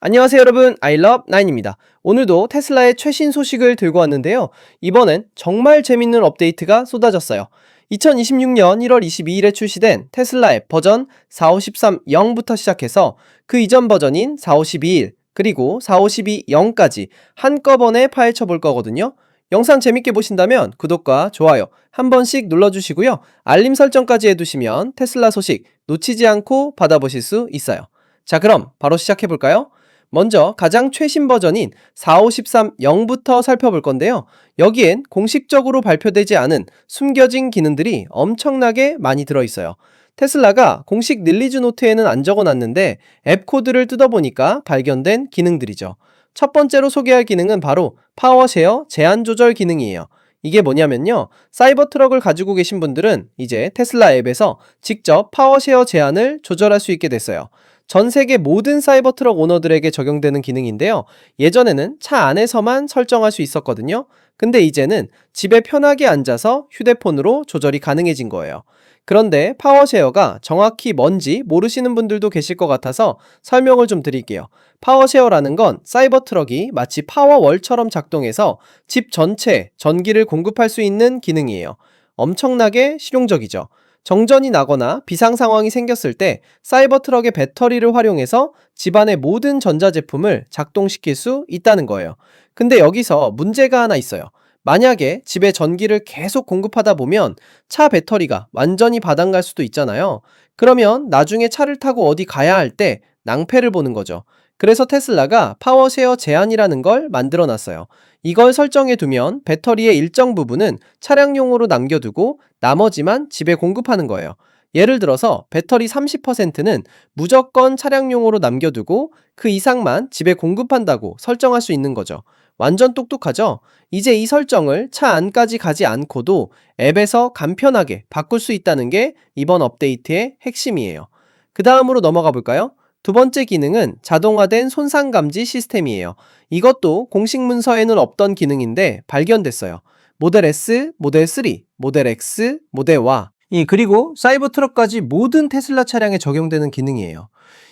안녕하세요 여러분, 아이러브나인입니다. 오늘도 테슬라의 최신 소식을 들고 왔는데요. 이번엔 정말 재밌는 업데이트가 쏟아졌어요. 2026년 1월 22일에 출시된 테슬라 앱 버전 4.5.13.0부터 시작해서 그 이전 버전인 4.5.12.1 그리고 4.5.12.0까지 한꺼번에 파헤쳐 볼 거거든요. 영상 재밌게 보신다면 구독과 좋아요 한 번씩 눌러주시고요. 알림 설정까지 해두시면 테슬라 소식 놓치지 않고 받아보실 수 있어요. 자, 그럼 바로 시작해 볼까요? 먼저 가장 최신 버전인 4.5.13.0부터 살펴볼 건데요. 여기엔 공식적으로 발표되지 않은 숨겨진 기능들이 엄청나게 많이 들어있어요. 테슬라가 공식 릴리즈 노트에는 안 적어놨는데 앱 코드를 뜯어보니까 발견된 기능들이죠. 첫 번째로 소개할 기능은 바로 파워쉐어 제한 조절 기능이에요. 이게 뭐냐면요. 사이버 트럭을 가지고 계신 분들은 이제 테슬라 앱에서 직접 파워쉐어 제한을 조절할 수 있게 됐어요. 전 세계 모든 사이버 트럭 오너들에게 적용되는 기능인데요. 예전에는 차 안에서만 설정할 수 있었거든요. 근데 이제는 집에 편하게 앉아서 휴대폰으로 조절이 가능해진 거예요. 그런데 파워쉐어가 정확히 뭔지 모르시는 분들도 계실 것 같아서 설명을 좀 드릴게요. 파워쉐어라는 건 사이버 트럭이 마치 파워월처럼 작동해서 집 전체에 전기를 공급할 수 있는 기능이에요. 엄청나게 실용적이죠. 정전이 나거나 비상 상황이 생겼을 때 사이버 트럭의 배터리를 활용해서 집안의 모든 전자제품을 작동시킬 수 있다는 거예요. 근데 여기서 문제가 하나 있어요. 만약에 집에 전기를 계속 공급하다 보면 차 배터리가 완전히 바닥날 수도 있잖아요. 그러면 나중에 차를 타고 어디 가야 할 때 낭패를 보는 거죠. 그래서 테슬라가 파워쉐어 제한이라는 걸 만들어 놨어요. 이걸 설정해 두면 배터리의 일정 부분은 차량용으로 남겨두고 나머지만 집에 공급하는 거예요. 예를 들어서 배터리 30%는 무조건 차량용으로 남겨두고 그 이상만 집에 공급한다고 설정할 수 있는 거죠. 완전 똑똑하죠? 이제 이 설정을 차 안까지 가지 않고도 앱에서 간편하게 바꿀 수 있다는 게 이번 업데이트의 핵심이에요. 그 다음으로 넘어가 볼까요? 두 번째 기능은 자동화된 손상 감지 시스템이에요. 이것도 공식 문서에는 없던 기능인데 발견됐어요. 모델 S, 모델 3, 모델 X, 모델 Y, 그리고 사이버 트럭까지 모든 테슬라 차량에 적용되는 기능이에요.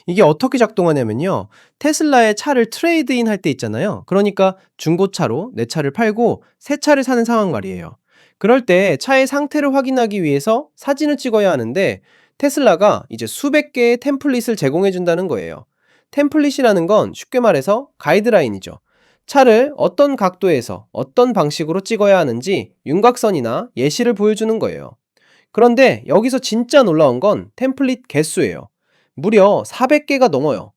이게 어떻게 작동하냐면요. 테슬라의 차를 트레이드인 할 때 있잖아요. 그러니까 중고차로 내 차를 팔고 새 차를 사는 상황 말이에요. 그럴 때 차의 상태를 확인하기 위해서 사진을 찍어야 하는데 테슬라가 이제 수백 개의 템플릿을 제공해 준다는 거예요. 템플릿이라는 건 쉽게 말해서 가이드라인이죠. 차를 어떤 각도에서 어떤 방식으로 찍어야 하는지 윤곽선이나 예시를 보여주는 거예요. 그런데 여기서 진짜 놀라운 건 템플릿 개수예요. 무려 400개가 넘어요.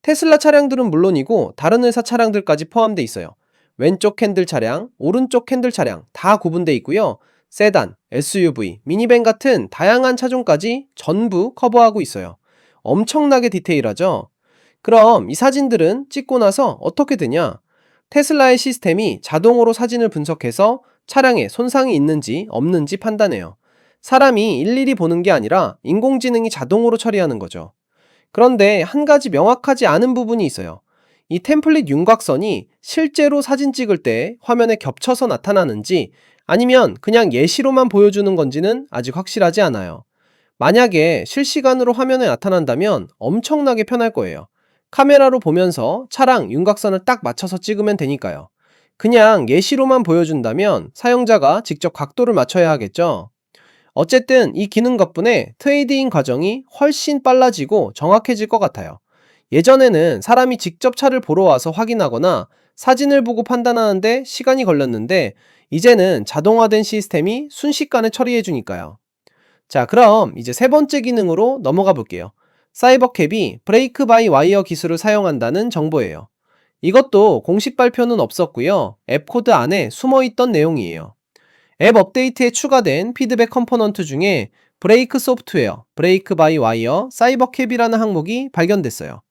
테슬라 차량들은 물론이고 다른 회사 차량들까지 포함되어 있어요. 왼쪽 핸들 차량, 오른쪽 핸들 차량 다 구분되어 있고요. 세단, SUV, 미니밴 같은 다양한 차종까지 전부 커버하고 있어요. 엄청나게 디테일하죠? 그럼 이 사진들은 찍고 나서 어떻게 되냐? 테슬라의 시스템이 자동으로 사진을 분석해서 차량에 손상이 있는지 없는지 판단해요. 사람이 일일이 보는 게 아니라 인공지능이 자동으로 처리하는 거죠. 그런데 한 가지 명확하지 않은 부분이 있어요. 이 템플릿 윤곽선이 실제로 사진 찍을 때 화면에 겹쳐서 나타나는지 아니면 그냥 예시로만 보여주는 건지는 아직 확실하지 않아요. 만약에 실시간으로 화면에 나타난다면 엄청나게 편할 거예요. 카메라로 보면서 차랑 윤곽선을 딱 맞춰서 찍으면 되니까요. 그냥 예시로만 보여준다면 사용자가 직접 각도를 맞춰야 하겠죠. 어쨌든 이 기능 덕분에 트레이딩 과정이 훨씬 빨라지고 정확해질 것 같아요. 예전에는 사람이 직접 차를 보러 와서 확인하거나 사진을 보고 판단하는데 시간이 걸렸는데 이제는 자동화된 시스템이 순식간에 처리해 주니까요. 자, 그럼 이제 세 번째 기능으로 넘어가 볼게요. 사이버캡이 브레이크 바이 와이어 기술을 사용한다는 정보예요. 이것도 공식 발표는 없었고요. 앱 코드 안에 숨어 있던 내용이에요. 앱 업데이트에 추가된 피드백 컴포넌트 중에 브레이크 소프트웨어, 브레이크 바이 와이어, 사이버캡이라는 항목이 발견됐어요.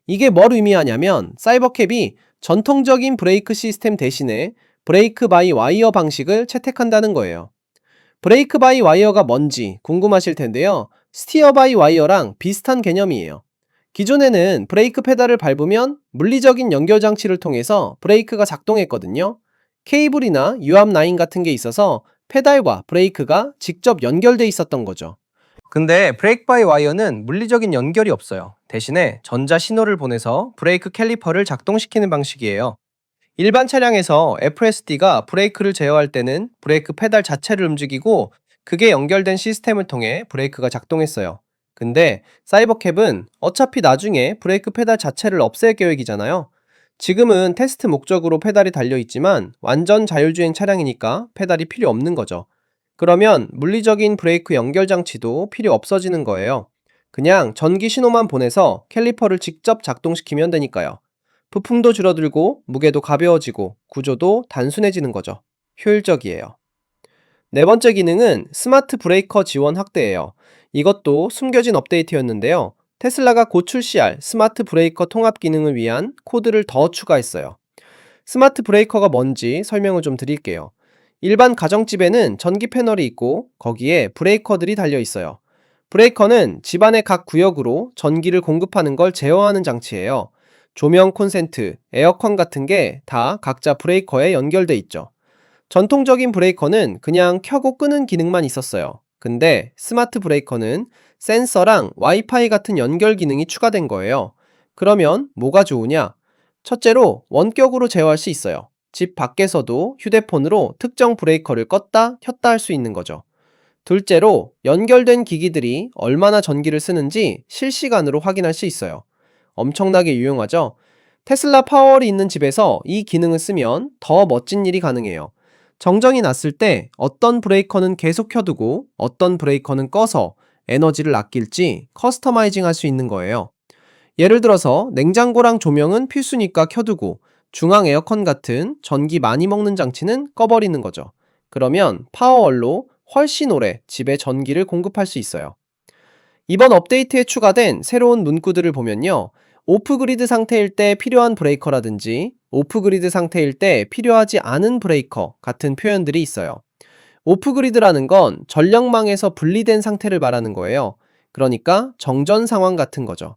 이게 뭘 의미하냐면 사이버캡이 전통적인 브레이크 시스템 대신에 브레이크 바이 와이어 방식을 채택한다는 거예요. 브레이크 바이 와이어가 뭔지 궁금하실 텐데요. 스티어 바이 와이어랑 비슷한 개념이에요. 기존에는 브레이크 페달을 밟으면 물리적인 연결 장치를 통해서 브레이크가 작동했거든요. 케이블이나 유압 라인 같은 게 있어서 페달과 브레이크가 직접 연결돼 있었던 거죠. 근데 브레이크 바이 와이어는 물리적인 연결이 없어요. 대신에 전자 신호를 보내서 브레이크 캘리퍼를 작동시키는 방식이에요. 일반 차량에서 FSD가 브레이크를 제어할 때는 브레이크 페달 자체를 움직이고 그게 연결된 시스템을 통해 브레이크가 작동했어요. 근데 사이버캡은 어차피 나중에 브레이크 페달 자체를 없앨 계획이잖아요. 지금은 테스트 목적으로 페달이 달려 있지만 완전 자율주행 차량이니까 페달이 필요 없는 거죠. 그러면 물리적인 브레이크 연결 장치도 필요 없어지는 거예요. 그냥 전기 신호만 보내서 캘리퍼를 직접 작동시키면 되니까요. 부품도 줄어들고 무게도 가벼워지고 구조도 단순해지는 거죠. 효율적이에요. 네 번째 기능은 스마트 브레이커 지원 확대예요. 이것도 숨겨진 업데이트였는데요. 테슬라가 곧 출시할 스마트 브레이커 통합 기능을 위한 코드를 더 추가했어요. 스마트 브레이커가 뭔지 설명을 좀 드릴게요. 일반 가정집에는 전기 패널이 있고 거기에 브레이커들이 달려 있어요. 브레이커는 집안의 각 구역으로 전기를 공급하는 걸 제어하는 장치예요. 조명 콘센트, 에어컨 같은 게 다 각자 브레이커에 연결돼 있죠. 전통적인 브레이커는 그냥 켜고 끄는 기능만 있었어요. 근데 스마트 브레이커는 센서랑 와이파이 같은 연결 기능이 추가된 거예요. 그러면 뭐가 좋으냐? 첫째로 원격으로 제어할 수 있어요. 집 밖에서도 휴대폰으로 특정 브레이커를 껐다 켰다 할 수 있는 거죠. 둘째로 연결된 기기들이 얼마나 전기를 쓰는지 실시간으로 확인할 수 있어요. 엄청나게 유용하죠? 테슬라 파워월이 있는 집에서 이 기능을 쓰면 더 멋진 일이 가능해요. 정정이 났을 때 어떤 브레이커는 계속 켜두고 어떤 브레이커는 꺼서 에너지를 아낄지 커스터마이징 할 수 있는 거예요. 예를 들어서 냉장고랑 조명은 필수니까 켜두고 중앙 에어컨 같은 전기 많이 먹는 장치는 꺼버리는 거죠. 그러면 파워월로 훨씬 오래 집에 전기를 공급할 수 있어요. 이번 업데이트에 추가된 새로운 문구들을 보면요. 오프그리드 상태일 때 필요한 브레이커라든지 오프그리드 상태일 때 필요하지 않은 브레이커 같은 표현들이 있어요. 오프그리드라는 건 전력망에서 분리된 상태를 말하는 거예요. 그러니까 정전 상황 같은 거죠.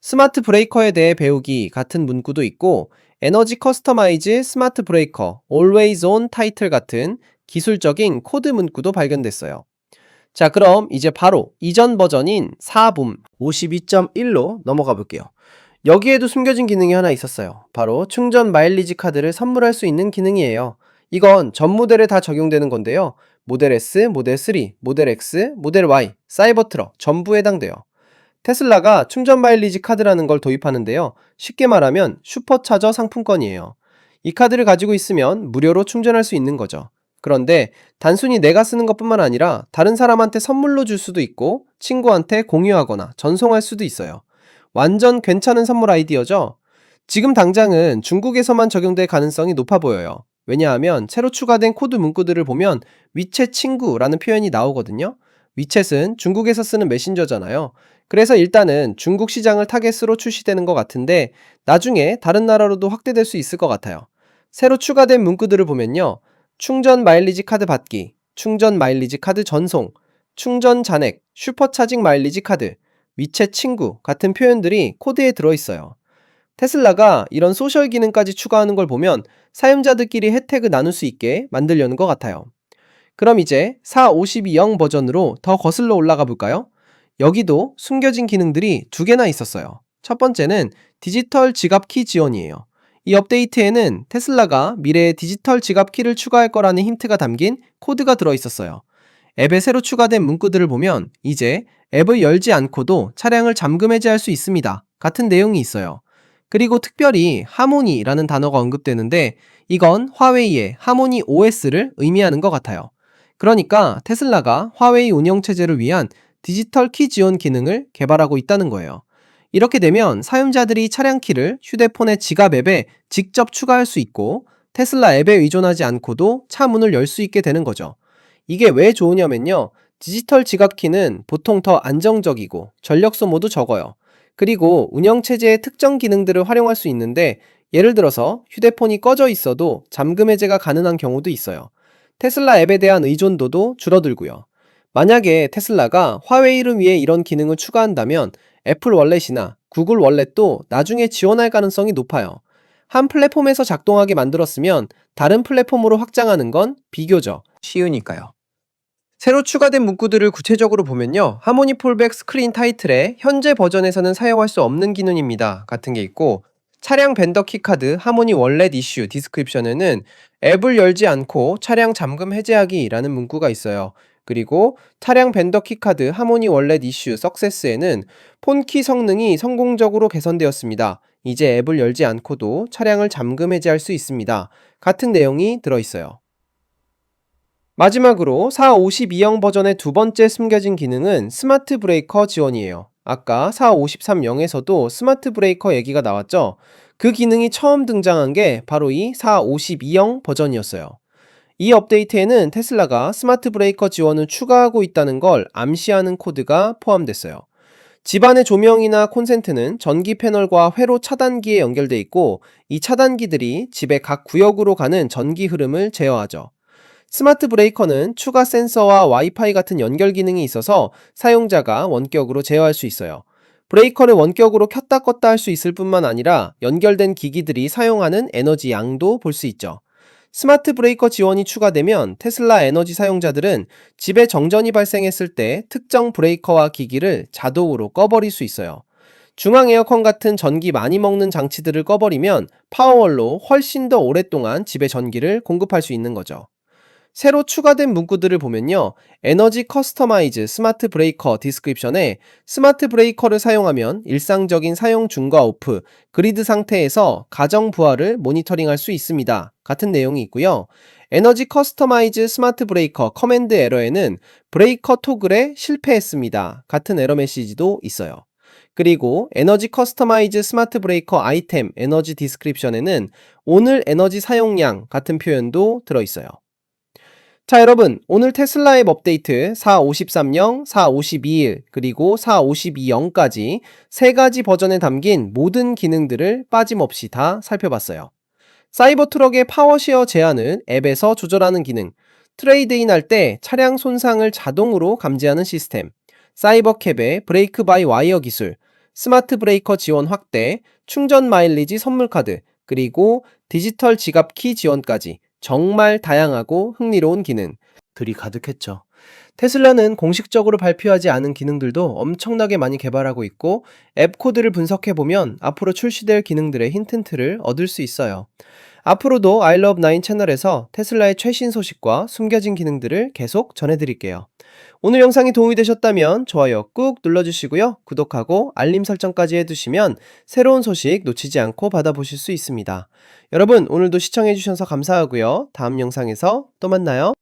스마트 브레이커에 대해 배우기 같은 문구도 있고 에너지 커스터마이즈 스마트 브레이커 Always On 타이틀 같은 기술적인 코드 문구도 발견됐어요. 자, 그럼 이제 바로 이전 버전인 4붐 52.1로 넘어가 볼게요. 여기에도 숨겨진 기능이 하나 있었어요. 바로 충전 마일리지 카드를 선물할 수 있는 기능이에요. 이건 전 모델에 다 적용되는 건데요. 모델 S, 모델 3, 모델 X, 모델 Y, 사이버트럭 전부에 해당돼요. 테슬라가 충전 마일리지 카드라는 걸 도입하는데요. 쉽게 말하면 슈퍼차저 상품권이에요. 이 카드를 가지고 있으면 무료로 충전할 수 있는 거죠. 그런데 단순히 내가 쓰는 것뿐만 아니라 다른 사람한테 선물로 줄 수도 있고 친구한테 공유하거나 전송할 수도 있어요. 완전 괜찮은 선물 아이디어죠? 지금 당장은 중국에서만 적용될 가능성이 높아 보여요. 왜냐하면 새로 추가된 코드 문구들을 보면 위챗 친구라는 표현이 나오거든요. 위챗은 중국에서 쓰는 메신저잖아요. 그래서 일단은 중국 시장을 타겟으로 출시되는 것 같은데 나중에 다른 나라로도 확대될 수 있을 것 같아요. 새로 추가된 문구들을 보면요. 충전 마일리지 카드 받기, 충전 마일리지 카드 전송, 충전 잔액, 슈퍼차징 마일리지 카드, 위챗 친구 같은 표현들이 코드에 들어있어요. 테슬라가 이런 소셜 기능까지 추가하는 걸 보면 사용자들끼리 혜택을 나눌 수 있게 만들려는 것 같아요. 그럼 이제 4.52.0 버전으로 더 거슬러 올라가 볼까요? 여기도 숨겨진 기능들이 두 개나 있었어요. 첫 번째는 디지털 지갑 키 지원이에요. 이 업데이트에는 테슬라가 미래에 디지털 지갑 키를 추가할 거라는 힌트가 담긴 코드가 들어 있었어요. 앱에 새로 추가된 문구들을 보면 이제 앱을 열지 않고도 차량을 잠금 해제할 수 있습니다. 같은 내용이 있어요. 그리고 특별히 하모니라는 단어가 언급되는데 이건 화웨이의 하모니 OS를 의미하는 것 같아요. 그러니까 테슬라가 화웨이 운영체제를 위한 디지털 키 지원 기능을 개발하고 있다는 거예요. 이렇게 되면 사용자들이 차량 키를 휴대폰의 지갑 앱에 직접 추가할 수 있고 테슬라 앱에 의존하지 않고도 차 문을 열 수 있게 되는 거죠. 이게 왜 좋으냐면요. 디지털 지갑 키는 보통 더 안정적이고 전력 소모도 적어요. 그리고 운영체제의 특정 기능들을 활용할 수 있는데 예를 들어서 휴대폰이 꺼져 있어도 잠금 해제가 가능한 경우도 있어요. 테슬라 앱에 대한 의존도도 줄어들고요. 만약에 테슬라가 화웨이를 위해 이런 기능을 추가한다면 애플 월렛이나 구글 월렛도 나중에 지원할 가능성이 높아요. 한 플랫폼에서 작동하게 만들었으면 다른 플랫폼으로 확장하는 건 비교적 쉬우니까요. 새로 추가된 문구들을 구체적으로 보면요. 하모니 폴백 스크린 타이틀에 현재 버전에서는 사용할 수 없는 기능입니다. 같은 게 있고, 차량 벤더 키카드 하모니 월렛 이슈 디스크립션에는 앱을 열지 않고 차량 잠금 해제하기라는 문구가 있어요. 그리고 차량 벤더 키카드 하모니 월렛 이슈 석세스에는 폰키 성능이 성공적으로 개선되었습니다. 이제 앱을 열지 않고도 차량을 잠금 해제할 수 있습니다. 같은 내용이 들어있어요. 마지막으로 452형 버전의 두 번째 숨겨진 기능은 스마트 브레이커 지원이에요. 아까 453형에서도 스마트 브레이커 얘기가 나왔죠? 그 기능이 처음 등장한 게 바로 이 452형 버전이었어요. 이 업데이트에는 테슬라가 스마트 브레이커 지원을 추가하고 있다는 걸 암시하는 코드가 포함됐어요. 집안의 조명이나 콘센트는 전기 패널과 회로 차단기에 연결돼 있고, 이 차단기들이 집의 각 구역으로 가는 전기 흐름을 제어하죠. 스마트 브레이커는 추가 센서와 와이파이 같은 연결 기능이 있어서 사용자가 원격으로 제어할 수 있어요. 브레이커를 원격으로 켰다 껐다 할 수 있을 뿐만 아니라 연결된 기기들이 사용하는 에너지 양도 볼 수 있죠. 스마트 브레이커 지원이 추가되면 테슬라 에너지 사용자들은 집에 정전이 발생했을 때 특정 브레이커와 기기를 자동으로 꺼버릴 수 있어요. 중앙 에어컨 같은 전기 많이 먹는 장치들을 꺼버리면 파워월로 훨씬 더 오랫동안 집에 전기를 공급할 수 있는 거죠. 새로 추가된 문구들을 보면요. 에너지 커스터마이즈 스마트 브레이커 디스크립션에 스마트 브레이커를 사용하면 일상적인 사용 중과 오프, 그리드 상태에서 가정 부하를 모니터링할 수 있습니다. 같은 내용이 있고요. 에너지 커스터마이즈 스마트 브레이커 커맨드 에러에는 브레이커 토글에 실패했습니다. 같은 에러 메시지도 있어요. 그리고 에너지 커스터마이즈 스마트 브레이커 아이템 에너지 디스크립션에는 오늘 에너지 사용량 같은 표현도 들어있어요. 자, 여러분, 오늘 테슬라 앱 업데이트 453형, 452일, 그리고 452형까지 세 가지 버전에 담긴 모든 기능들을 빠짐없이 다 살펴봤어요. 사이버 트럭의 파워쉐어 제한을 앱에서 조절하는 기능, 트레이드인 할 때 차량 손상을 자동으로 감지하는 시스템, 사이버캡의 브레이크 바이 와이어 기술, 스마트 브레이커 지원 확대, 충전 마일리지 선물 카드, 그리고 디지털 지갑 키 지원까지 정말 다양하고 흥미로운 기능들이 가득했죠. 테슬라는 공식적으로 발표하지 않은 기능들도 엄청나게 많이 개발하고 있고, 앱 코드를 분석해보면 앞으로 출시될 기능들의 힌트를 얻을 수 있어요. 앞으로도 I Love 9 채널에서 테슬라의 최신 소식과 숨겨진 기능들을 계속 전해드릴게요. 오늘 영상이 도움이 되셨다면 좋아요 꾹 눌러주시고요. 구독하고 알림 설정까지 해두시면 새로운 소식 놓치지 않고 받아보실 수 있습니다. 여러분, 오늘도 시청해주셔서 감사하고요. 다음 영상에서 또 만나요.